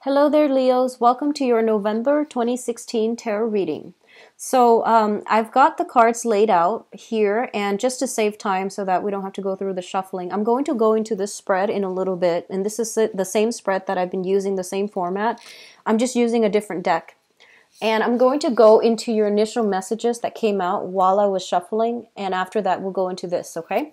Hello there, Leos. Welcome to your November 2016 tarot reading. I've got the cards laid out here, and just to save time so that we don't have to go through the shuffling, I'm going to go into this spread in a little bit, and this is the same spread that I've been using, the same format. I'm just using a different deck. And I'm going to go into your initial messages that came out while I was shuffling, and after that we'll go into this, okay?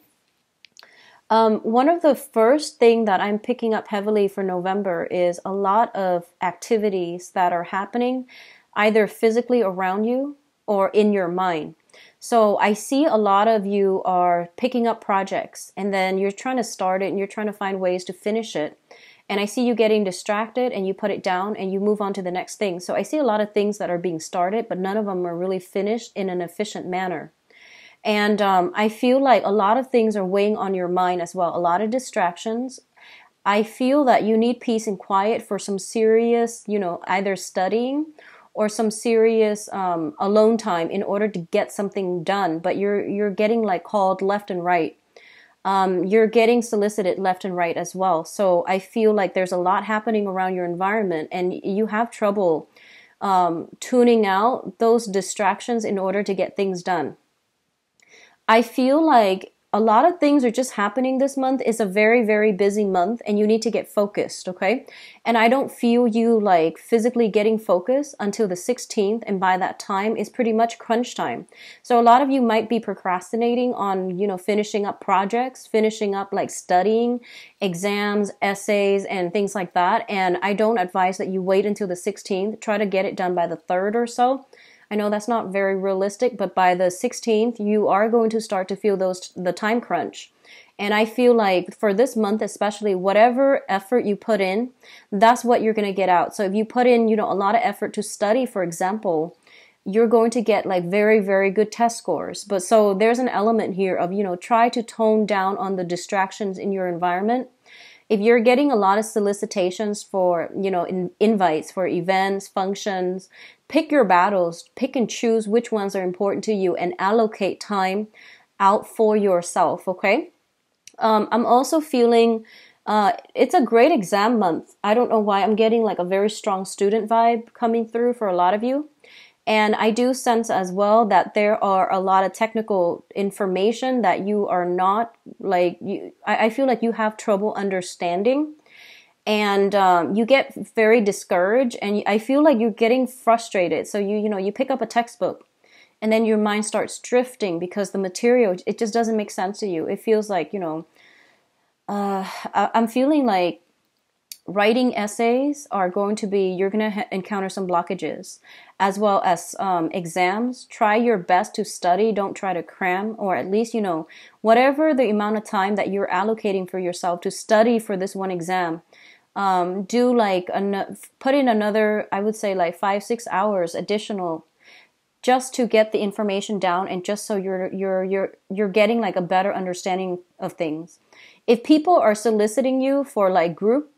One of the first thing that I'm picking up heavily for November is a lot of activities that are happening either physically around you or in your mind. So I see a lot of you are picking up projects and then you're trying to start it and you're trying to find ways to finish it. And I see you getting distracted and you put it down and you move on to the next thing. So I see a lot of things that are being started, but none of them are really finished in an efficient manner. And I feel like a lot of things are weighing on your mind as well. A lot of distractions. I feel that you need peace and quiet for some serious, either studying or some serious alone time in order to get something done. But you're getting like called left and right. You're getting solicited left and right as well. So I feel like there's a lot happening around your environment and you have trouble tuning out those distractions in order to get things done. I feel like a lot of things are just happening this month. It's a very, very busy month and you need to get focused, okay? And I don't feel you like physically getting focused until the 16th, and by that time it's pretty much crunch time. So a lot of you might be procrastinating on, finishing up projects, finishing up like studying, exams, essays, and things like that. And I don't advise that you wait until the 16th. Try to get it done by the 3rd or so. I know that's not very realistic, but by the 16th, you are going to start to feel the time crunch. And I feel like for this month especially, whatever effort you put in, that's what you're going to get out. So if you put in, a lot of effort to study, for example, you're going to get like very, very good test scores. But so there's an element here of, try to tone down on the distractions in your environment. If you're getting a lot of solicitations for, invites for events, functions, pick your battles, pick and choose which ones are important to you and allocate time out for yourself, okay? I'm also feeling it's a great exam month. I don't know why I'm getting like a very strong student vibe coming through for a lot of you. And I do sense as well that there are a lot of technical information that you are not I feel like you have trouble understanding, and you get very discouraged, and I feel like you're getting frustrated. So you pick up a textbook and then your mind starts drifting because the material, it just doesn't make sense to you. It feels like, I'm feeling like writing essays are going to be, you're going to encounter some blockages, as well as exams. Try your best to study. Don't try to cram, or at least, whatever the amount of time that you're allocating for yourself to study for this one exam. Do like, put in another, I would say like 5-6 hours additional just to get the information down, and just so you're getting like a better understanding of things. If people are soliciting you for like group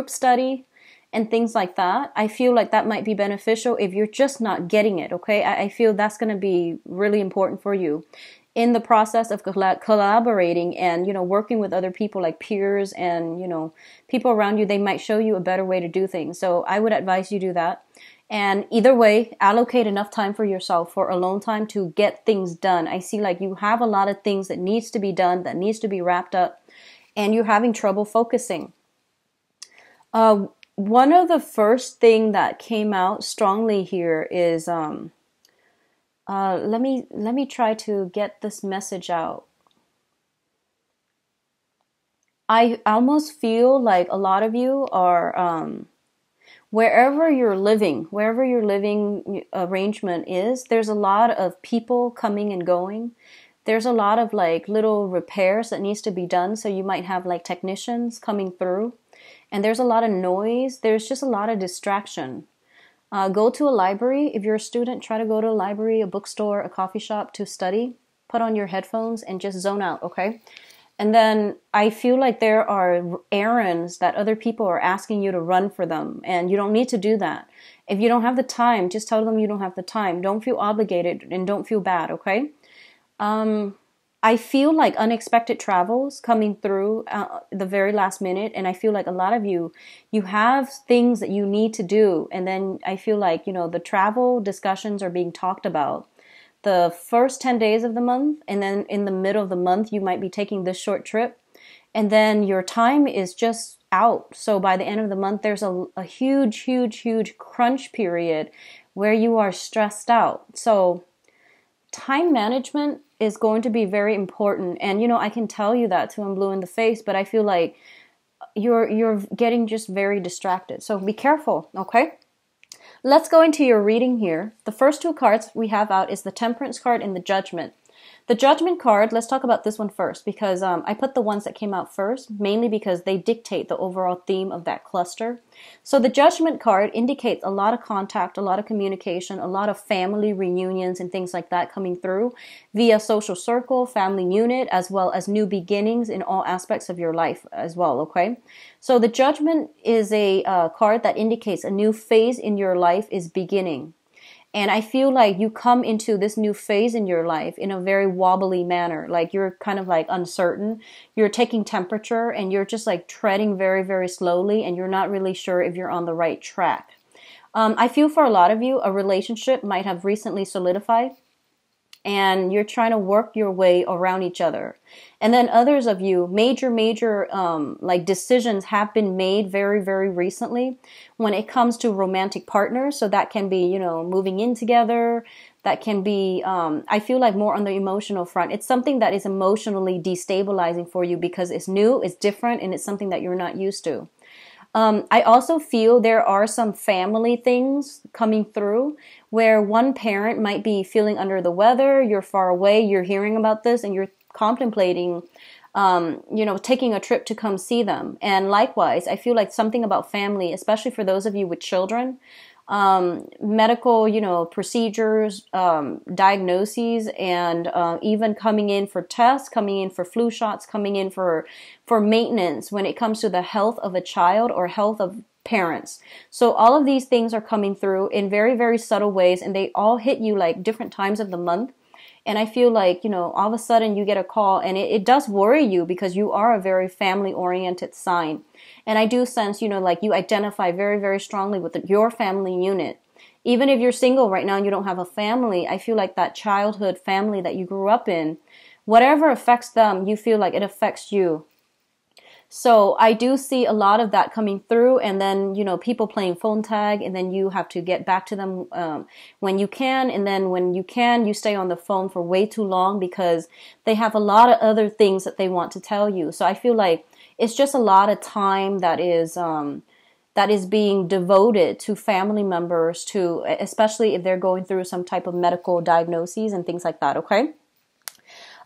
study and things like that, I feel like that might be beneficial if you're just not getting it, okay? I feel that's going to be really important for you in the process of collaborating and, working with other people like peers and, people around you. They might show you a better way to do things. So I would advise you do that. And either way, allocate enough time for yourself, for alone time, to get things done. I see like you have a lot of things that needs to be done, that needs to be wrapped up, and you're having trouble focusing. One of the first thing that came out strongly here is, let me try to get this message out. I almost feel like a lot of you are, wherever your living arrangement is, there's a lot of people coming and going. There's a lot of like little repairs that needs to be done. So you might have like technicians coming through. And there's a lot of noise. There's just a lot of distraction. Go to a library. If you're a student, try to go to a library, a bookstore, a coffee shop to study. Put on your headphones and just zone out, okay? And then I feel like there are errands that other people are asking you to run for them. And you don't need to do that. If you don't have the time, just tell them you don't have the time. Don't feel obligated and don't feel bad, okay? I feel like unexpected travels coming through the very last minute. And I feel like a lot of you, you have things that you need to do. And then I feel like, you know, the travel discussions are being talked about the first 10 days of the month. And then in the middle of the month, you might be taking this short trip. And then your time is just out. So by the end of the month, there's a huge, huge, huge crunch period where you are stressed out. So time management is going to be very important. And, you know, I can tell you that till I'm blue in the face, but I feel like you're getting just very distracted. So be careful, okay? Let's go into your reading here. The first two cards we have out is the Temperance card and the Judgment. The Judgment card, let's talk about this one first because I put the ones that came out first, mainly because they dictate the overall theme of that cluster. So the Judgment card indicates a lot of contact, a lot of communication, a lot of family reunions and things like that coming through via social circle, family unit, as well as new beginnings in all aspects of your life as well, okay? So the Judgment is a card that indicates a new phase in your life is beginning. And I feel like you come into this new phase in your life in a very wobbly manner. Like you're kind of like uncertain. You're taking temperature and you're just like treading very, very slowly and you're not really sure if you're on the right track. I feel for a lot of you, a relationship might have recently solidified and you're trying to work your way around each other. And then others of you, major like decisions have been made very, very recently when it comes to romantic partners. So that can be, you know, moving in together. That can be, I feel like more on the emotional front. It's something that is emotionally destabilizing for you because it's new, it's different, and it's something that you're not used to. I also feel there are some family things coming through where one parent might be feeling under the weather, you're far away, you're hearing about this, and you're contemplating, you know, taking a trip to come see them. And likewise, I feel like something about family, especially for those of you with children, medical, you know, procedures, diagnoses, and even coming in for tests, coming in for flu shots, coming in for maintenance when it comes to the health of a child or health of parents. So all of these things are coming through in very, very subtle ways, and they all hit you like different times of the month. And I feel like, you know, all of a sudden you get a call and it does worry you because you are a very family-oriented sign. And I do sense, you know, like you identify very, very strongly with your family unit. Even if you're single right now and you don't have a family, I feel like that childhood family that you grew up in, whatever affects them, you feel like it affects you. So I do see a lot of that coming through, and then, you know, people playing phone tag, and then you have to get back to them when you can, and then when you can, you stay on the phone for way too long because they have a lot of other things that they want to tell you. So I feel like it's just a lot of time that is being devoted to family members, to especially if they're going through some type of medical diagnoses and things like that, okay?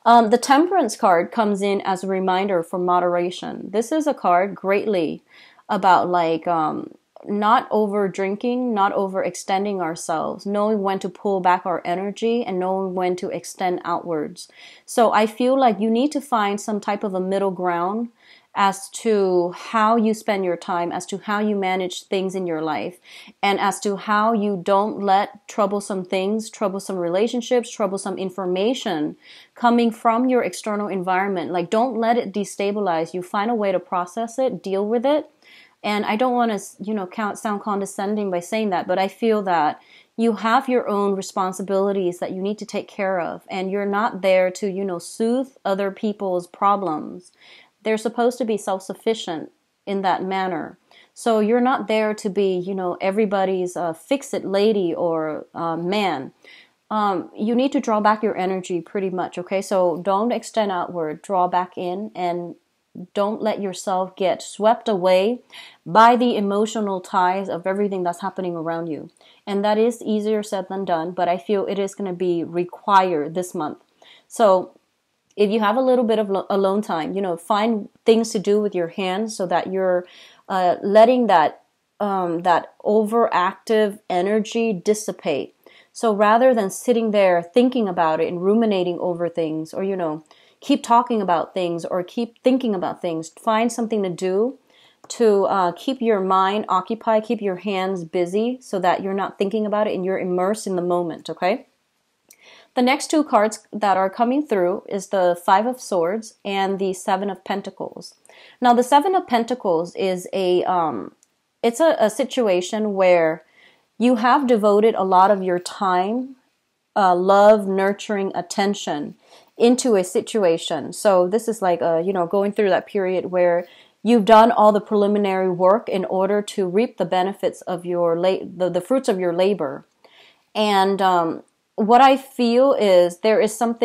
The Temperance card comes in as a reminder for moderation. This is a card greatly about like not over drinking, not overextending ourselves, knowing when to pull back our energy and knowing when to extend outwards. So I feel like you need to find some type of a middle ground as to how you spend your time, as to how you manage things in your life, and as to how you don't let troublesome things, troublesome relationships, troublesome information coming from your external environment, like don't let it destabilize you. Find a way to process it, deal with it. And I don't want to, you know, sound condescending by saying that, but I feel that you have your own responsibilities that you need to take care of, and you're not there to, you know, soothe other people's problems. They're supposed to be self-sufficient in that manner. So you're not there to be, you know, everybody's fix-it lady or man. You need to draw back your energy pretty much, okay? So don't extend outward, draw back in, and don't let yourself get swept away by the emotional ties of everything that's happening around you. And that is easier said than done, but I feel it is going to be required this month. So if you have a little bit of alone time, you know, find things to do with your hands so that you're letting that overactive energy dissipate. So rather than sitting there thinking about it and ruminating over things, or, you know, keep talking about things or keep thinking about things, find something to do to keep your mind occupied, keep your hands busy so that you're not thinking about it and you're immersed in the moment, okay? The next two cards that are coming through is the Five of Swords and the Seven of Pentacles. Now, the Seven of Pentacles is it's a situation where you have devoted a lot of your time, love, nurturing, attention into a situation. So this is like, going through that period where you've done all the preliminary work in order to reap the benefits of your the fruits of your labor. And what I feel is there is some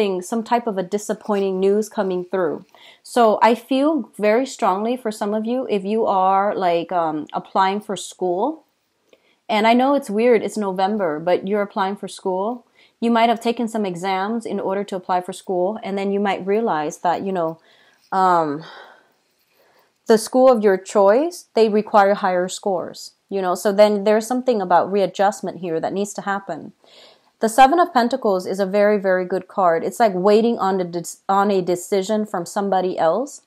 type of a disappointing news coming through. So I feel very strongly for some of you, if you are like applying for school, and I know it's weird, it's November, but you're applying for school. You might have taken some exams in order to apply for school, and then you might realize that, the school of your choice, they require higher scores, so then there's something about readjustment here that needs to happen. The Seven of Pentacles is a very, very good card. It's like waiting on a decision from somebody else.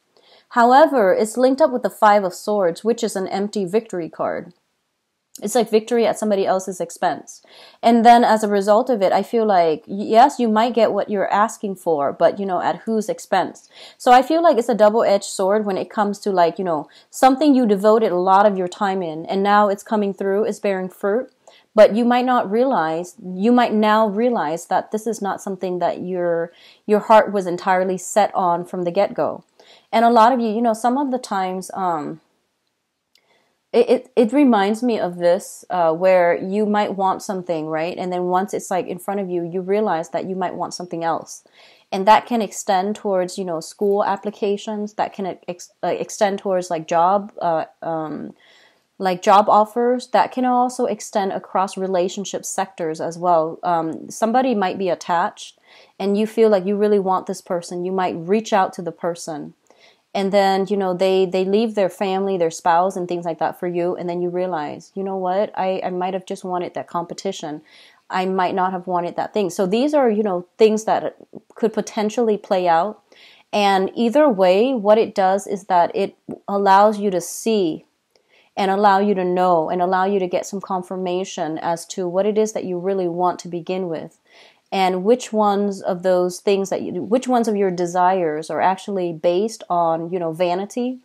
However, it's linked up with the Five of Swords, which is an empty victory card. It's like victory at somebody else's expense. And then as a result of it, I feel like, yes, you might get what you're asking for, but, at whose expense? So I feel like it's a double-edged sword when it comes to like, something you devoted a lot of your time in, and now it's coming through, it's bearing fruit. But you might now realize that this is not something that your heart was entirely set on from the get-go. And a lot of you, some of the times, it reminds me of this, where you might want something, right? And then once it's like in front of you, you realize that you might want something else. And that can extend towards, school applications, that can extend towards like job offers, that can also extend across relationship sectors as well. Somebody might be attached and you feel like you really want this person. You might reach out to the person, and then, they leave their family, their spouse and things like that for you. And then you realize, you know what, I might have just wanted that competition. I might not have wanted that thing. So these are, things that could potentially play out. And either way, what it does is that it allows you to see and allow you to know and allow you to get some confirmation as to what it is that you really want to begin with, and which ones of those things which ones of your desires are actually based on, vanity,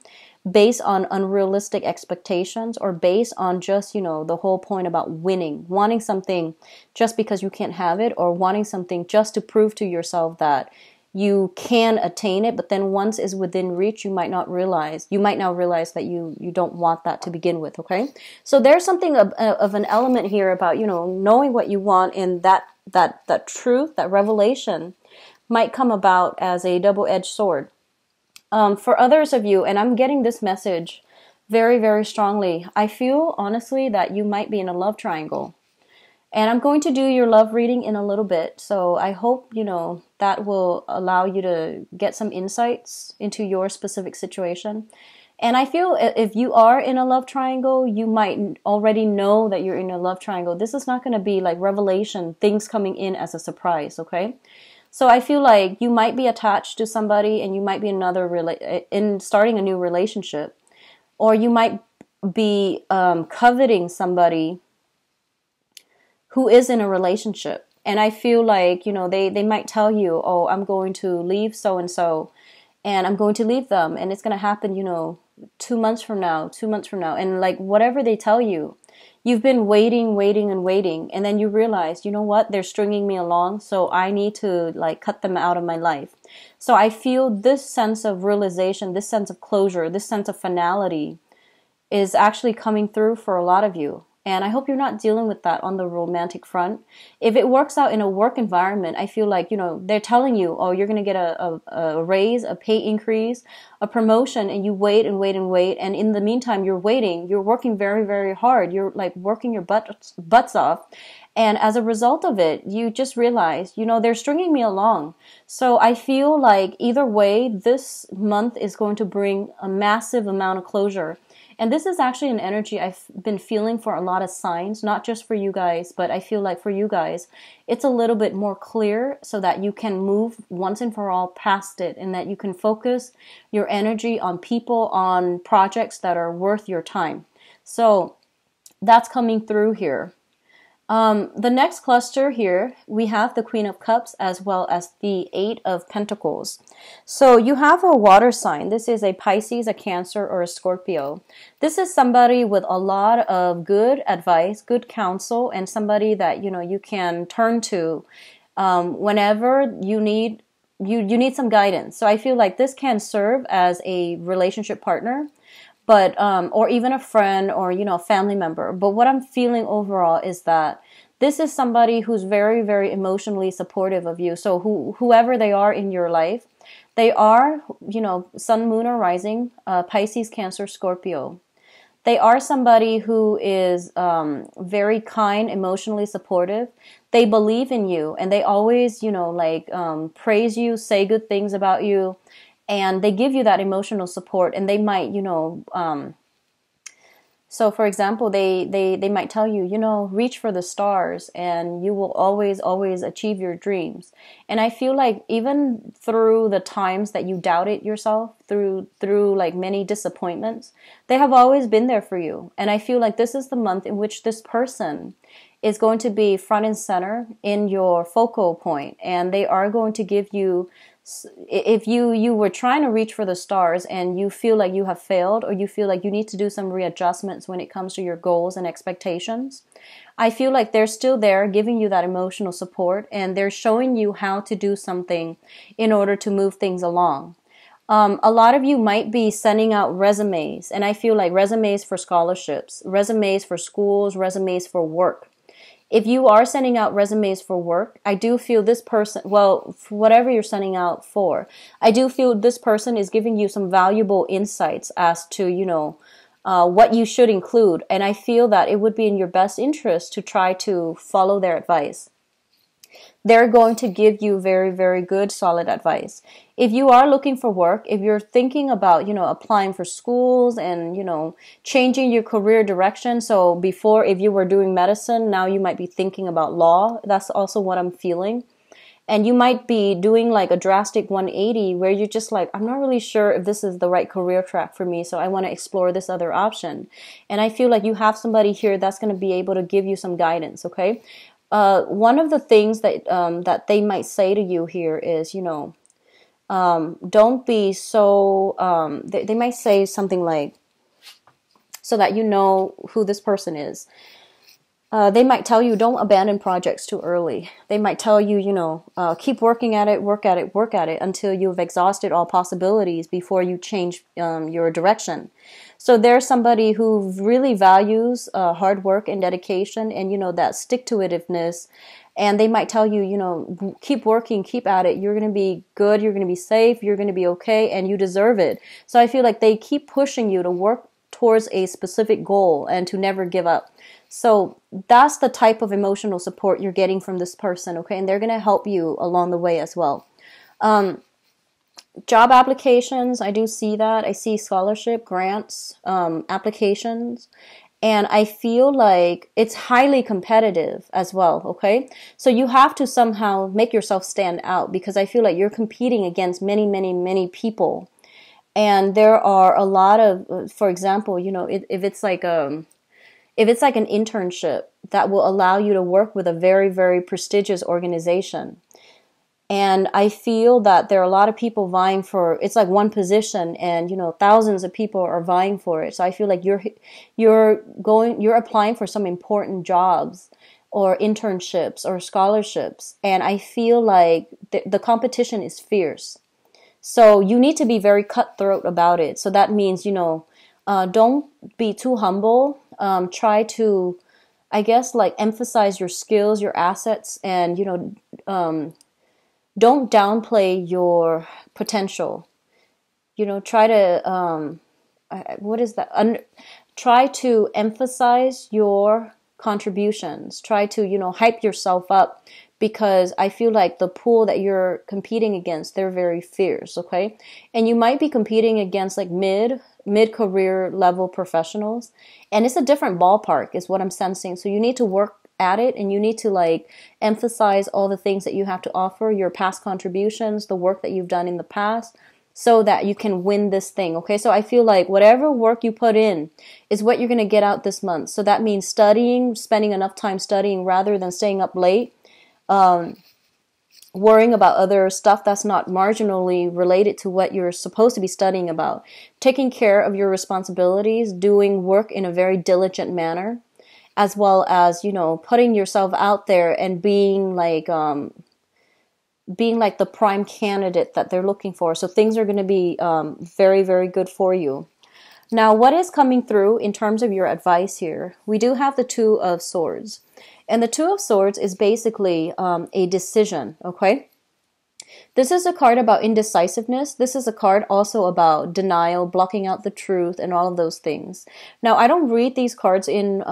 based on unrealistic expectations, or based on just, the whole point about wanting something just because you can't have it, or wanting something just to prove to yourself that you can attain it, but then once it's within reach, you might now realize that you don't want that to begin with, okay? So there's something of an element here about, knowing what you want, and that truth, that revelation might come about as a double-edged sword. For others of you, and I'm getting this message very, very strongly, I feel honestly that you might be in a love triangle. And I'm going to do your love reading in a little bit, so I hope, that will allow you to get some insights into your specific situation. And I feel if you are in a love triangle, you might already know that you're in a love triangle. This is not going to be like revelation, things coming in as a surprise, okay? So I feel like you might be attached to somebody, and you might be in starting a new relationship, or you might be coveting somebody who is in a relationship. And I feel like, they might tell you, oh, I'm going to leave so-and-so, and I'm going to leave them, and it's going to happen, 2 months from now. And like whatever they tell you, you've been waiting, and then you realize, you know what, they're stringing me along, so I need to like cut them out of my life. So I feel this sense of realization, this sense of closure, this sense of finality is actually coming through for a lot of you. And I hope you're not dealing with that on the romantic front. If it works out in a work environment, I feel like, they're telling you, oh, you're going to get a raise, a pay increase, a promotion, and you wait. And in the meantime, you're waiting. You're working very, very hard. You're like working your butts off. And as a result of it, you just realize, they're stringing me along. So I feel like either way, this month is going to bring a massive amount of closure. And this is actually an energy I've been feeling for a lot of signs, not just for you guys, but I feel like for you guys, it's a little bit more clear so that you can move once and for all past it, and that you can focus your energy on people, on projects that are worth your time. So that's coming through here. The next cluster here, we have the Queen of Cups as well as the Eight of Pentacles. So you have a water sign. This is a Pisces, a Cancer, or a Scorpio. This is somebody with a lot of good advice, good counsel, and somebody that, you can turn to whenever you need some guidance. So I feel like this can serve as a relationship partner, but or even a friend or a family member. But what I'm feeling overall is that this is somebody who's very, very emotionally supportive of you. So whoever they are in your life, they are, sun, moon, or rising, Pisces, Cancer, Scorpio. They are somebody who is very kind, emotionally supportive. They believe in you, and they always, praise you, say good things about you, and they give you that emotional support. And they might, so for example, they might tell you, reach for the stars and you will always, always achieve your dreams. And I feel like even through the times that you doubted yourself, through like many disappointments, they have always been there for you. And I feel like this is the month in which this person is going to be front and center in your focal point, and they are going to give you, if you were trying to reach for the stars and you feel like you have failed, or you feel like you need to do some readjustments when it comes to your goals and expectations, I feel like they're still there giving you that emotional support, and they're showing you how to do something in order to move things along. A lot of you might be sending out resumes, and I feel like resumes for scholarships, resumes for schools, resumes for work. If you are sending out resumes for work, I do feel this person, well, for whatever you're sending out for, I do feel this person is giving you some valuable insights as to, what you should include. And I feel that it would be in your best interest to try to follow their advice. They're going to give you very, very good, solid advice. If you are looking for work, if you're thinking about, applying for schools and, changing your career direction. So before, if you were doing medicine, now you might be thinking about law. That's also what I'm feeling. And you might be doing like a drastic 180 where you're just like, I'm not really sure if this is the right career track for me, so I want to explore this other option. And I feel like you have somebody here that's going to be able to give you some guidance, okay? One of the things that that they might say to you here is, don't be so, they might say something like, so that you know who this person is. They might tell you, don't abandon projects too early. They might tell you, keep working at it, work at it until you've exhausted all possibilities before you change your direction. So there's somebody who really values hard work and dedication and, that stick-to-itiveness. And they might tell you, keep working, keep at it. You're going to be good. You're going to be safe. You're going to be okay. And you deserve it. So I feel like they keep pushing you to work towards a specific goal and to never give up. So that's the type of emotional support you're getting from this person, okay? And they're going to help you along the way as well. Job applications, I do see that. I see scholarship, grants, applications. And I feel like it's highly competitive as well, okay? So you have to somehow make yourself stand out, because I feel like you're competing against many, many, many people. And there are a lot of, for example, if it's like an internship that will allow you to work with a very, very prestigious organization. And I feel that there are a lot of people vying for, it's like one position and, thousands of people are vying for it. So I feel like you're applying for some important jobs or internships or scholarships. And I feel like the competition is fierce. So you need to be very cutthroat about it. So that means, don't be too humble. Try to, I guess, like emphasize your skills, your assets, and, don't downplay your potential. Try to, what is that? Try to emphasize your contributions. Try to, hype yourself up, because I feel like the pool that you're competing against, they're very fierce, okay? And you might be competing against like mid-career level professionals, and it's a different ballpark is what I'm sensing. So you need to work at it, and you need to like emphasize all the things that you have to offer, your past contributions, the work that you've done in the past, so that you can win this thing. Okay, so I feel like whatever work you put in is what you're going to get out this month. So that means studying, spending enough time studying rather than staying up late, worrying about other stuff that's not marginally related to what you're supposed to be studying about, taking care of your responsibilities, doing work in a very diligent manner, as well as, putting yourself out there and being like the prime candidate that they're looking for. So things are going to be very, very good for you. Now, what is coming through in terms of your advice here? We do have the Two of Swords. And the Two of Swords is basically a decision, okay? This is a card about indecisiveness. This is a card also about denial, blocking out the truth, and all of those things. Now, I don't read these cards in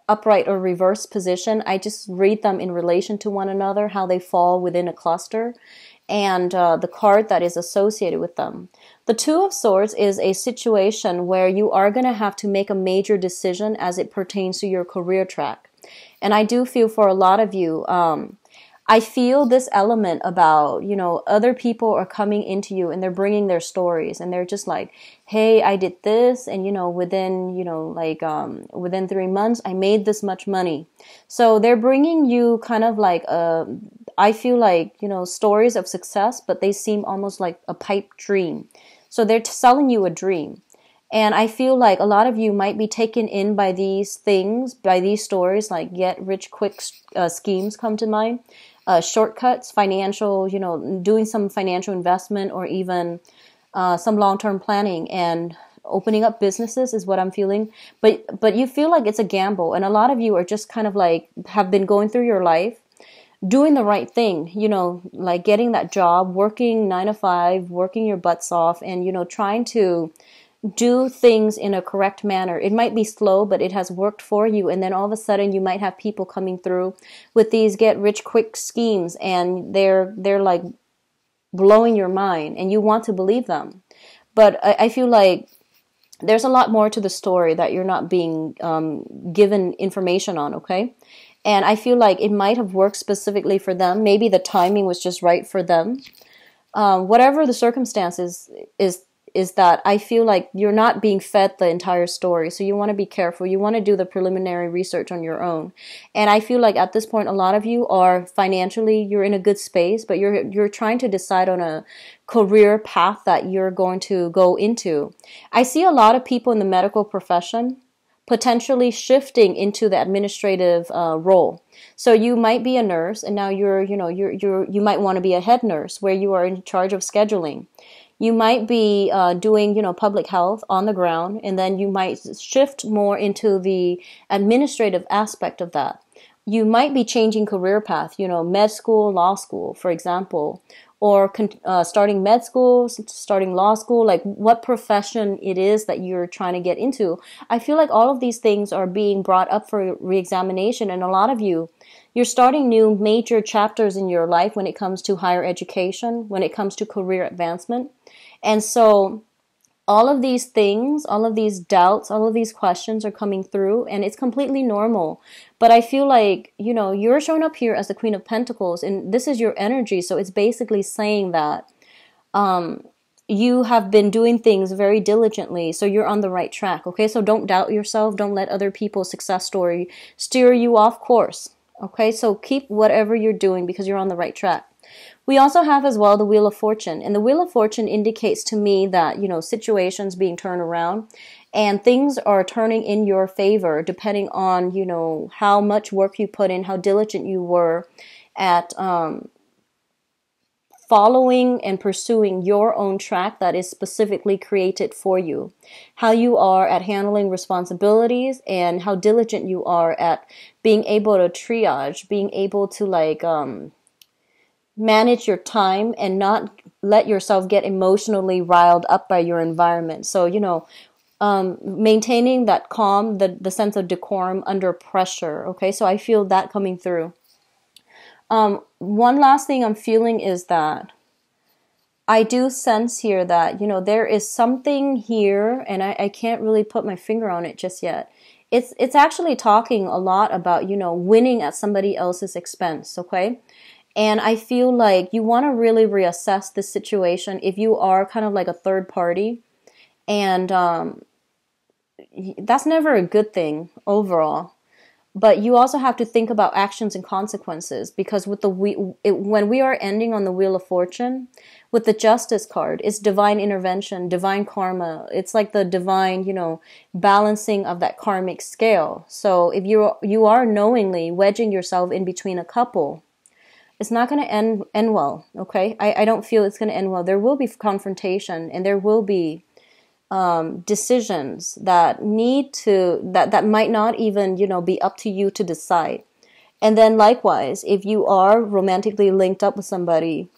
upright or reverse position. I just read them in relation to one another, how they fall within a cluster, and the card that is associated with them. The Two of Swords is a situation where you are going to have to make a major decision as it pertains to your career track. And I do feel for a lot of you, I feel this element about, other people are coming into you and they're bringing their stories and they're just like, hey, I did this. And, within 3 months, I made this much money. So they're bringing you kind of like, I feel like, stories of success, but they seem almost like a pipe dream. So they're selling you a dream. And I feel like a lot of you might be taken in by these things, by these stories, like get rich quick schemes come to mind. Shortcuts, financial, doing some financial investment or even some long-term planning and opening up businesses is what I'm feeling. But you feel like it's a gamble. And a lot of you are just kind of like have been going through your life doing the right thing, like getting that job, working 9 to 5, working your butts off and, trying to do things in a correct manner. It might be slow, but it has worked for you. And then all of a sudden you might have people coming through with these get rich quick schemes and they're like blowing your mind and you want to believe them. But I feel like there's a lot more to the story that you're not being given information on, okay? And I feel like it might have worked specifically for them. Maybe the timing was just right for them. Whatever the circumstances is that I feel like you're not being fed the entire story. So you want to be careful. You want to do the preliminary research on your own. And I feel like at this point, a lot of you are financially, you're in a good space, but you're trying to decide on a career path that you're going to go into. I see a lot of people in the medical profession potentially shifting into the administrative role. So you might be a nurse and now you might want to be a head nurse where you are in charge of scheduling. You might be doing, public health on the ground, and then you might shift more into the administrative aspect of that. You might be changing career path, med school, law school, for example, or starting med school, starting law school, like what profession it is that you're trying to get into. I feel like all of these things are being brought up for reexamination, and a lot of you're starting new major chapters in your life when it comes to higher education, when it comes to career advancement. And so all of these things, all of these doubts, all of these questions are coming through and it's completely normal. But I feel like, you're showing up here as the Queen of Pentacles and this is your energy. So it's basically saying that you have been doing things very diligently. So you're on the right track. Okay, so don't doubt yourself. Don't let other people's success story steer you off course. Okay, so keep whatever you're doing because you're on the right track. We also have as well the Wheel of Fortune. And the Wheel of Fortune indicates to me that, situations being turned around and things are turning in your favor depending on, how much work you put in, how diligent you were at following and pursuing your own track that is specifically created for you. How you are at handling responsibilities and how diligent you are at being able to triage, being able to manage your time and not let yourself get emotionally riled up by your environment. So, maintaining that calm, the sense of decorum under pressure. Okay, so I feel that coming through. One last thing I'm feeling is that I do sense here that, there is something here and I can't really put my finger on it just yet. It's actually talking a lot about, winning at somebody else's expense. Okay. And I feel like you want to really reassess this situation if you are kind of like a third party. And that's never a good thing overall. But you also have to think about actions and consequences, because with when we are ending on the Wheel of Fortune, with the Justice card, it's divine intervention, divine karma. It's like the divine, balancing of that karmic scale. So if you are knowingly wedging yourself in between a couple, it's not going to end well. Okay, I don't feel it's going to end well. There will be confrontation, and there will be decisions that that might not even be up to you to decide. And then likewise, if you are romantically linked up with somebody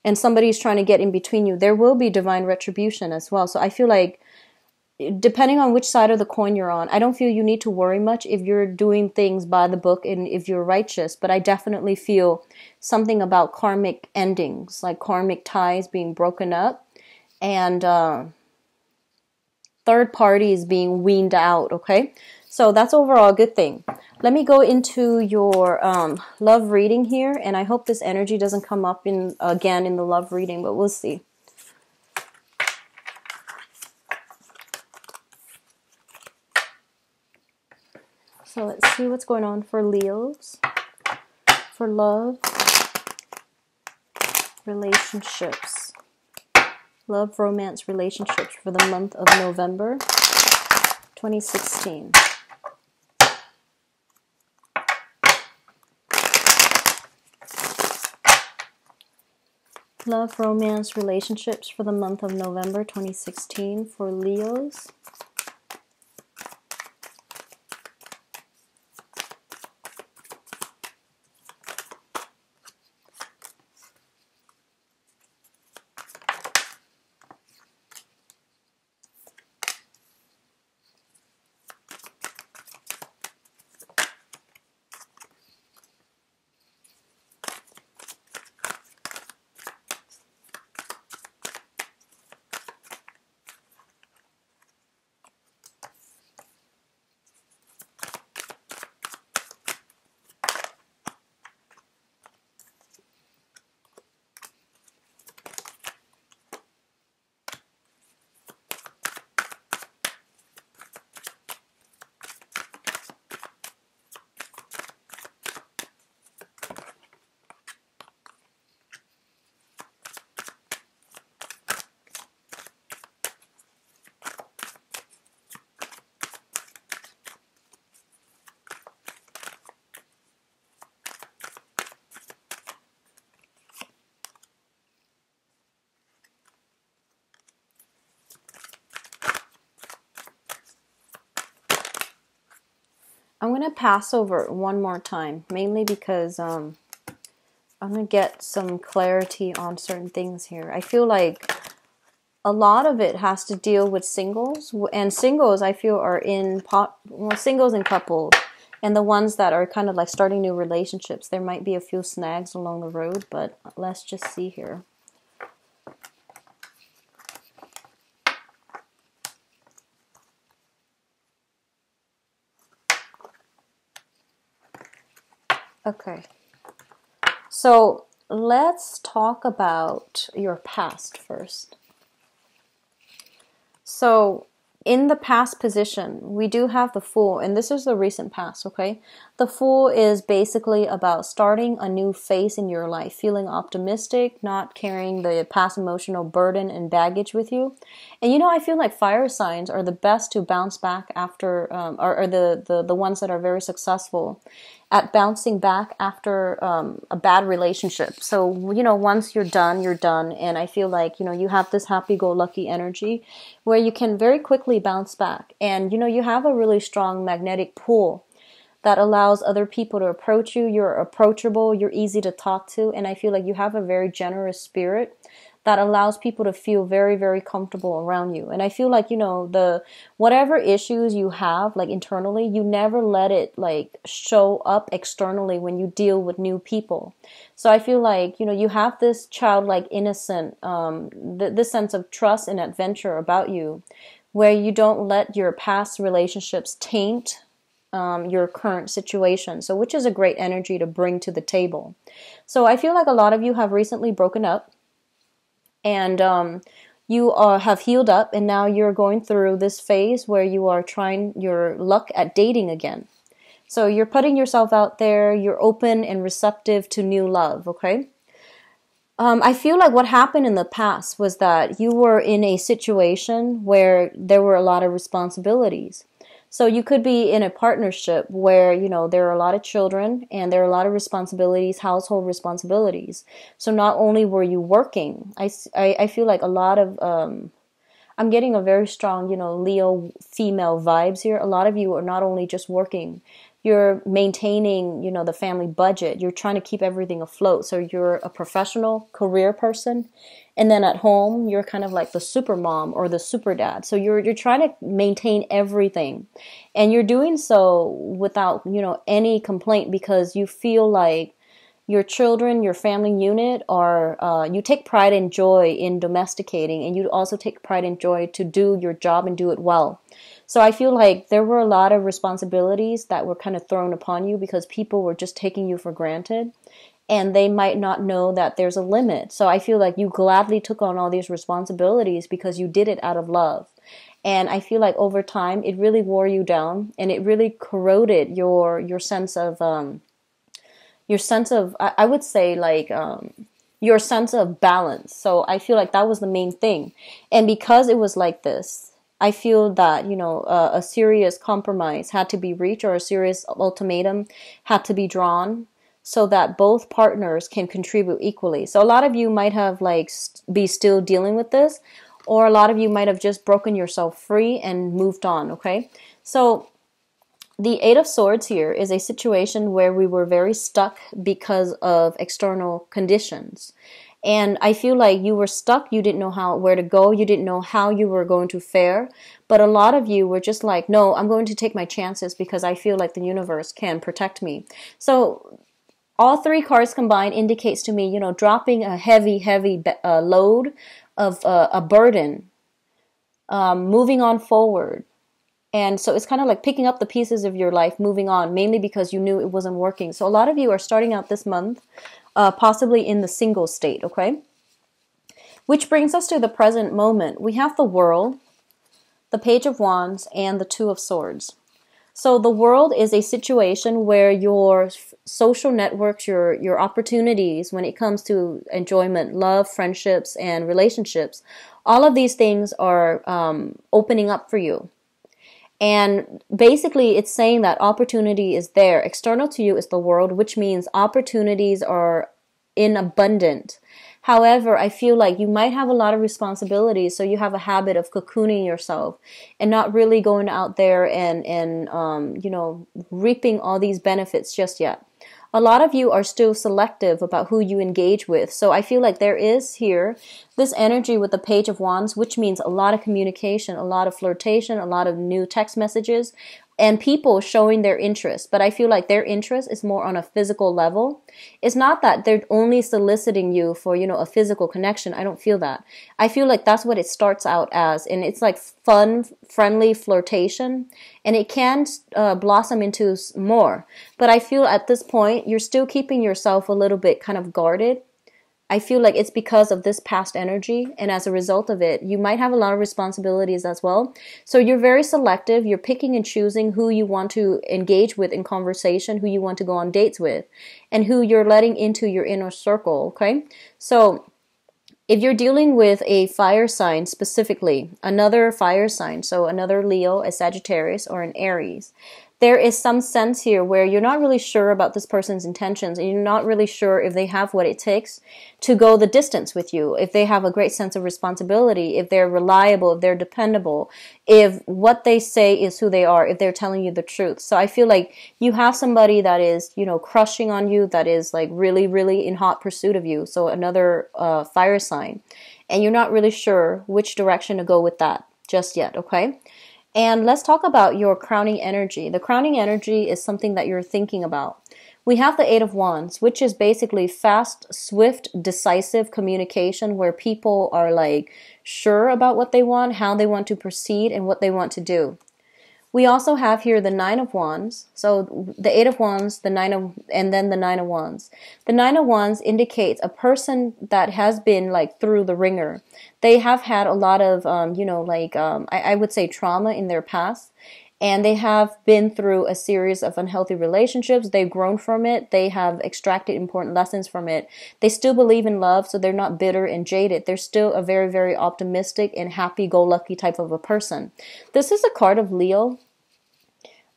and somebody's trying to get in between you, there will be divine retribution as well. So I feel like, depending on which side of the coin you're on, I don't feel you need to worry much if you're doing things by the book and if you're righteous. But I definitely feel something about karmic endings, like karmic ties being broken up, and third parties being weaned out. Okay, so that's overall a good thing. Let me go into your love reading here, and I hope this energy doesn't come up again in the love reading, but we'll see. So let's see what's going on for Leos, for love, relationships, love, romance, relationships for the month of November 2016. Love, romance, relationships for the month of November 2016 for Leos. I'm going to pass over one more time, mainly because I'm going to get some clarity on certain things here. I feel like a lot of it has to deal with singles, and singles I feel are singles and couples, and the ones that are kind of like starting new relationships. There might be a few snags along the road, but let's just see here. Okay, so let's talk about your past first. So in the past position, we do have the Fool, and this is the recent past, okay? The Fool is basically about starting a new phase in your life, feeling optimistic, not carrying the past emotional burden and baggage with you. And I feel like fire signs are the best to bounce back after, are the ones that are very successful at bouncing back after a bad relationship. So, once you're done, you're done. And I feel like, you have this happy-go-lucky energy where you can very quickly bounce back. And, you have a really strong magnetic pull that allows other people to approach you. You're approachable, you're easy to talk to. And I feel like you have a very generous spirit that allows people to feel very, very comfortable around you. And I feel like, the whatever issues you have, like internally, you never let it like show up externally when you deal with new people. So I feel like, you have this childlike innocent, this sense of trust and adventure about you, where you don't let your past relationships taint your current situation. So which is a great energy to bring to the table. So I feel like a lot of you have recently broken up, and you have healed up, and now you're going through this phase where you are trying your luck at dating again. So you're putting yourself out there, you're open and receptive to new love, okay? I feel like what happened in the past was that you were in a situation where there were a lot of responsibilities. So you could be in a partnership where, there are a lot of children and there are a lot of responsibilities, household responsibilities. So not only were you working, I feel like a lot of, I'm getting a very strong, Leo female vibes here. A lot of you are not only just working, you're maintaining, the family budget. You're trying to keep everything afloat. So you're a professional career person. And then at home, you're kind of like the super mom or the super dad. So you're trying to maintain everything. And you're doing so without, any complaint, because you feel like your children, your family unit are, you take pride and joy in domesticating, and you also take pride and joy to do your job and do it well. So I feel like there were a lot of responsibilities that were kind of thrown upon you because people were just taking you for granted, and they might not know that there's a limit. So I feel like you gladly took on all these responsibilities because you did it out of love. And I feel like over time, it really wore you down, and it really corroded your sense of, I would say, like, your sense of balance. So I feel like that was the main thing. And because it was like this, I feel that, a serious compromise had to be reached, or a serious ultimatum had to be drawn, so that both partners can contribute equally. So a lot of you might have be still dealing with this, or a lot of you might have just broken yourself free and moved on, okay? So the Eight of Swords here is a situation where we were very stuck because of external conditions. And I feel like you were stuck. You didn't know where to go. You didn't know how you were going to fare. But a lot of you were just like, no, I'm going to take my chances because I feel like the universe can protect me. So all three cards combined indicates to me, dropping a heavy load of a burden, moving on forward. And so it's kind of like picking up the pieces of your life, moving on, mainly because you knew it wasn't working. So a lot of you are starting out this month possibly in the single state, okay? Which brings us to the present moment. We have the World, the Page of Wands, and the Two of Swords. So the World is a situation where your social networks, your opportunities when it comes to enjoyment, love, friendships, and relationships, all of these things are opening up for you. And basically, it's saying that opportunity is there. External to you is the World, which means opportunities are in abundance. However, I feel like you might have a lot of responsibilities, so you have a habit of cocooning yourself and not really going out there and reaping all these benefits just yet. A lot of you are still selective about who you engage with. So I feel like there is here this energy with the Page of Wands, which means a lot of communication, a lot of flirtation, a lot of new text messages, and people showing their interest. But I feel like their interest is more on a physical level. It's not that they're only soliciting you for, a physical connection. I don't feel that. I feel like that's what it starts out as. And it's like fun, friendly flirtation. And it can blossom into more. But I feel at this point, you're still keeping yourself a little bit kind of guarded. I feel like it's because of this past energy, and as a result of it, you might have a lot of responsibilities as well. So you're very selective. You're picking and choosing who you want to engage with in conversation, who you want to go on dates with, and who you're letting into your inner circle, okay? So if you're dealing with a fire sign specifically, another fire sign, so another Leo, a Sagittarius, or an Aries, there is some sense here where you're not really sure about this person's intentions, and you're not really sure if they have what it takes to go the distance with you, if they have a great sense of responsibility, if they're reliable, if they're dependable, if what they say is who they are, if they're telling you the truth. So I feel like you have somebody that is, crushing on you, that is like really, really in hot pursuit of you. So another fire sign. And you're not really sure which direction to go with that just yet, okay? And let's talk about your crowning energy. The crowning energy is something that you're thinking about. We have the Eight of Wands, which is basically fast, swift, decisive communication where people are like sure about what they want, how they want to proceed, and what they want to do. We also have here the Nine of Wands. So the Eight of Wands, the Nine of, and then the Nine of Wands. The Nine of Wands indicates a person that has been like through the ringer. They have had a lot of, I would say trauma in their past. And they have been through a series of unhealthy relationships. They've grown from it. They have extracted important lessons from it. They still believe in love, so they're not bitter and jaded. They're still a very, very optimistic and happy-go-lucky type of a person. This is a card of Leo.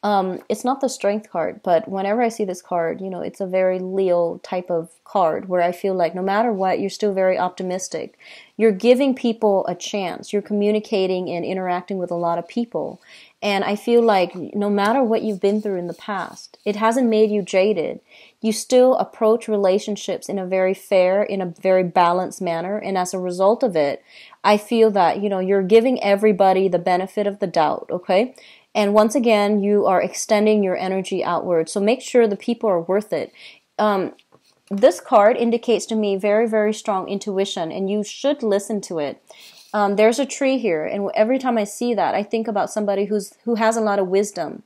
It's not the strength card, but whenever I see this card, it's a very Leo type of card where I feel like no matter what, you're still very optimistic. You're giving people a chance. You're communicating and interacting with a lot of people. And I feel like no matter what you've been through in the past, it hasn't made you jaded. You still approach relationships in a very fair, in a very balanced manner. And as a result of it, I feel that, you're giving everybody the benefit of the doubt, okay? And once again, you are extending your energy outward. So make sure the people are worth it. This card indicates to me very, very strong intuition, and you should listen to it. There's a tree here, and every time I see that, I think about somebody who has a lot of wisdom.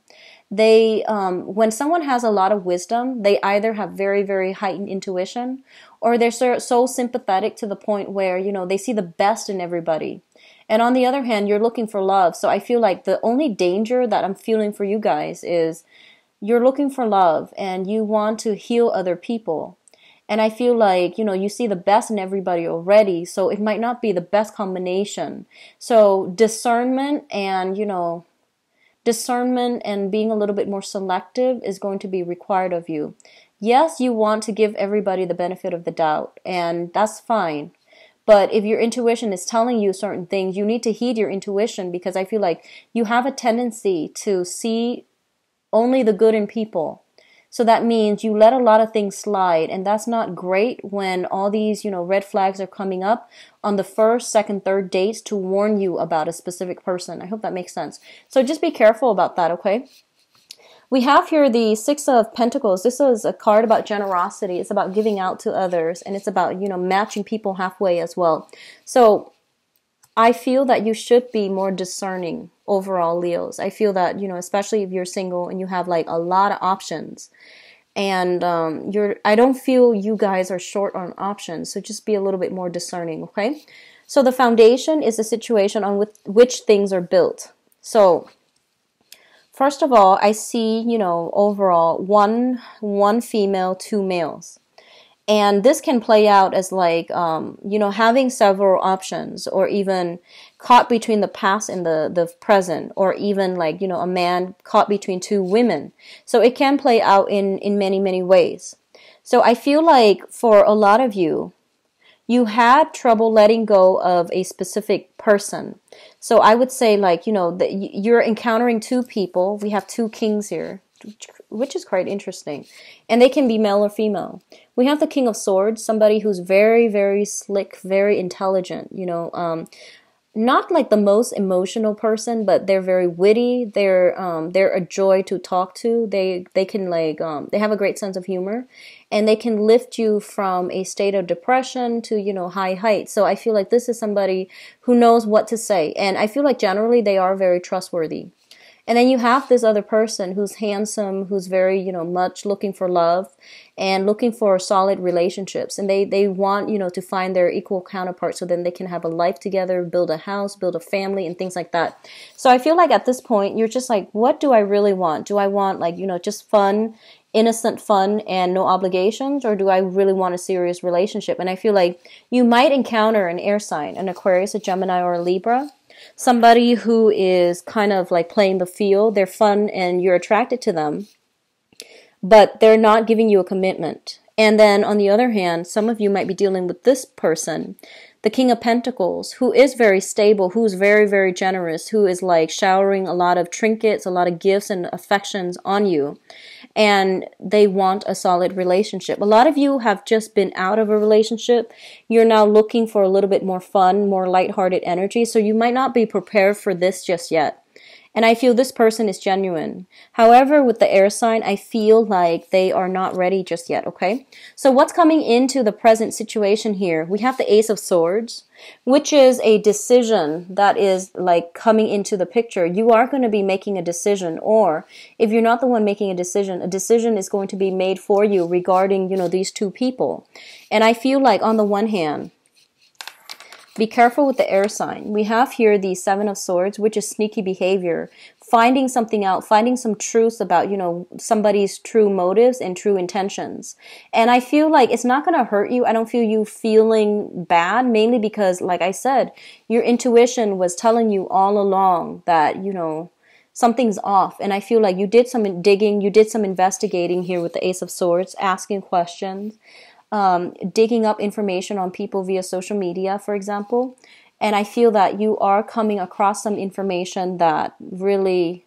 When someone has a lot of wisdom, they either have very, very heightened intuition, or they're so sympathetic to the point where, they see the best in everybody. And on the other hand, you're looking for love. So I feel like the only danger that I'm feeling for you guys is you're looking for love and you want to heal other people. And I feel like, you see the best in everybody already, so it might not be the best combination. So discernment and being a little bit more selective is going to be required of you. Yes, you want to give everybody the benefit of the doubt, and that's fine. But if your intuition is telling you certain things, you need to heed your intuition, because I feel like you have a tendency to see only the good in people. So that means you let a lot of things slide, and that's not great when all these, red flags are coming up on the first, second, third dates to warn you about a specific person. I hope that makes sense. So just be careful about that, okay? We have here the Six of Pentacles. This is a card about generosity. It's about giving out to others, and it's about, matching people halfway as well. So I feel that you should be more discerning overall, Leos. I feel that, especially if you're single and you have like a lot of options, and I don't feel you guys are short on options. So just be a little bit more discerning, okay? So the foundation is the situation on which things are built. So first of all, I see, overall one female, two males. And this can play out as like, having several options, or even caught between the past and the present, or even like, a man caught between two women. So it can play out in many, many ways. So I feel like for a lot of you, you had trouble letting go of a specific person. So I would say like, that you're encountering two people. We have two kings here, which is quite interesting. And they can be male or female. We have the King of Swords, somebody who's very, very slick, very intelligent, not like the most emotional person, but they're very witty. They're a joy to talk to. They can like, they have a great sense of humor, and they can lift you from a state of depression to, high heights. So I feel like this is somebody who knows what to say. And I feel like generally they are very trustworthy. And then you have this other person who's handsome, who's very, much looking for love and looking for solid relationships. And they want, to find their equal counterpart so then they can have a life together, build a house, build a family, and things like that. So I feel like at this point, you're just like, what do I really want? Do I want like, just fun, innocent fun and no obligations? Or do I really want a serious relationship? And I feel like you might encounter an air sign, an Aquarius, a Gemini, or a Libra. Somebody who is kind of like playing the field. They're fun and you're attracted to them, but they're not giving you a commitment. And then on the other hand, some of you might be dealing with this person, the King of Pentacles, who is very stable, who's very, very generous, who is like showering a lot of trinkets, a lot of gifts and affections on you. And they want a solid relationship. A lot of you have just been out of a relationship. You're now looking for a little bit more fun, more lighthearted energy. So you might not be prepared for this just yet. And I feel this person is genuine. However, with the air sign, I feel like they are not ready just yet, okay? So what's coming into the present situation here? We have the Ace of Swords, which is a decision that is like coming into the picture. You are going to be making a decision, or if you're not the one making a decision is going to be made for you regarding, these two people. And I feel like on the one hand, be careful with the air sign. We have here the Seven of Swords, which is sneaky behavior, finding something out, finding some truth about, somebody's true motives and true intentions. And I feel like it's not going to hurt you. I don't feel you feeling bad, mainly because, like I said, your intuition was telling you all along that, something's off. And I feel like you did some digging, you did some investigating here with the Ace of Swords, asking questions. Digging up information on people via social media, for example. And I feel that you are coming across some information that really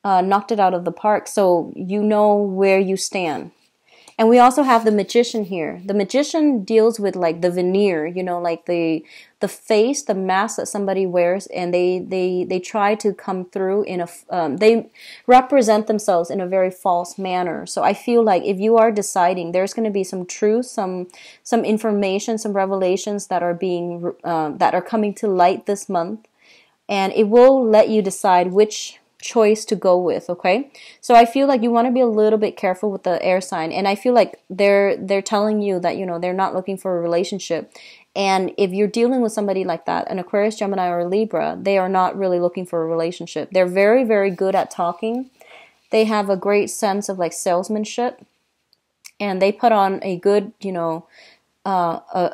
knocked it out of the park, so you know where you stand. And we also have the Magician here. The Magician deals with like the veneer, like the face, the mask that somebody wears, and they try to come through in they represent themselves in a very false manner. So I feel like if you are deciding, there's going to be some truth, some information, some revelations that are being that are coming to light this month, and it will let you decide which choice to go with, okay? So I feel like you want to be a little bit careful with the air sign, and I feel like they're telling you that, they're not looking for a relationship. And if you're dealing with somebody like that, an Aquarius, Gemini, or Libra, they are not really looking for a relationship. They're very, very good at talking. They have a great sense of like salesmanship, and they put on a good,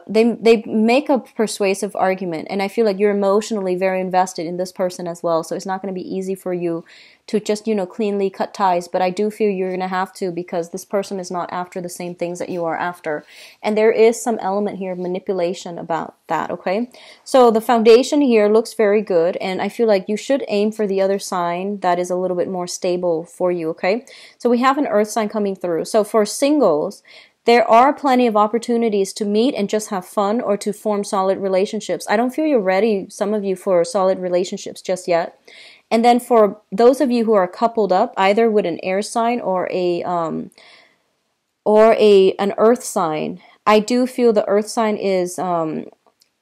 they make a persuasive argument, and I feel like you're emotionally very invested in this person as well. So it's not going to be easy for you to just, cleanly cut ties. But I do feel you're going to have to, because this person is not after the same things that you are after. And there is some element here of manipulation about that, okay? So the foundation here looks very good, and I feel like you should aim for the other sign that is a little bit more stable for you, okay? So we have an earth sign coming through. So for singles, there are plenty of opportunities to meet and just have fun, or to form solid relationships. I don't feel you're ready, some of you, for solid relationships just yet. And then for those of you who are coupled up, either with an air sign or an earth sign, I do feel the earth sign is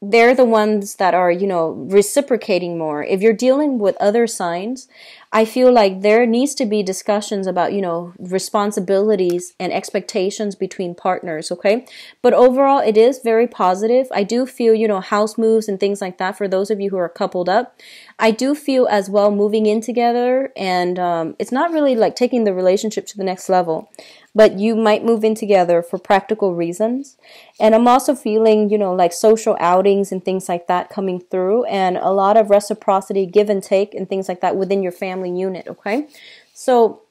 they're the ones that are, reciprocating more. If you're dealing with other signs, I feel like there needs to be discussions about, responsibilities and expectations between partners, okay? But overall, it is very positive. I do feel, house moves and things like that for those of you who are coupled up. I do feel as well moving in together, and it's not really like taking the relationship to the next level, but you might move in together for practical reasons. And I'm also feeling, like social outings and things like that coming through, and a lot of reciprocity, give and take, and things like that within your family unit, okay? So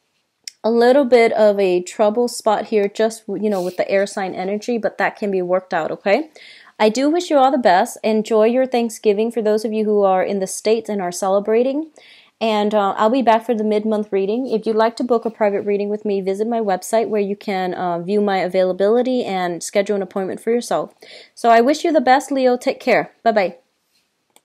a little bit of a trouble spot here, just, with the air sign energy, but that can be worked out, okay? I do wish you all the best. Enjoy your Thanksgiving for those of you who are in the States and are celebrating. And I'll be back for the mid-month reading. If you'd like to book a private reading with me, visit my website where you can view my availability and schedule an appointment for yourself. So I wish you the best, Leo. Take care. Bye-bye.